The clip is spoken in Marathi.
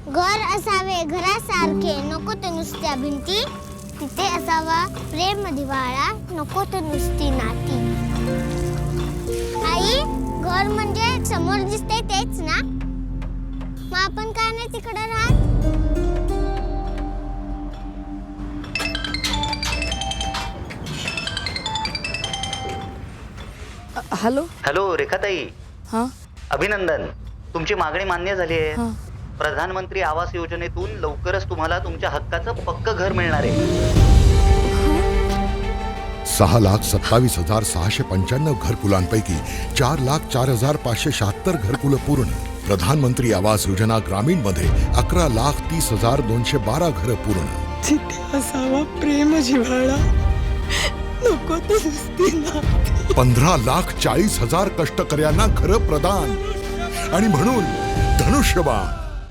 घर असावे घरासारखे, नको तर नुसत्या भिंती. तिथे असावा प्रेम जिव्हाळा, नको तर नुसती नाती. आई, घर म्हणजे समोर दिसते तेच ना? मग आपण का नाही तिकडे राहत? हॅलो हॅलो रेखाताई, हां अभिनंदन, तुमची मागणी मान्य झाली आहे. हां प्रधानमंत्री आवास योजनेतून लवकरच तुम्हाला तुमच्या हक्काचं पक्क घर मिळणार आहे. 6,27,695 घरकुलांपैकी 4,04,576 घरकुलं पूर्ण. प्रधानमंत्री आवास योजना ग्रामीण मध्ये 11,30,212 घरं पूर्ण. तिथे असावा प्रेम जिव्हाळा, नको तर नुसती नाती. 15,40,000 कष्टकऱ्यांना घरं प्रदान. आणि म्हणून धनुष्यबाण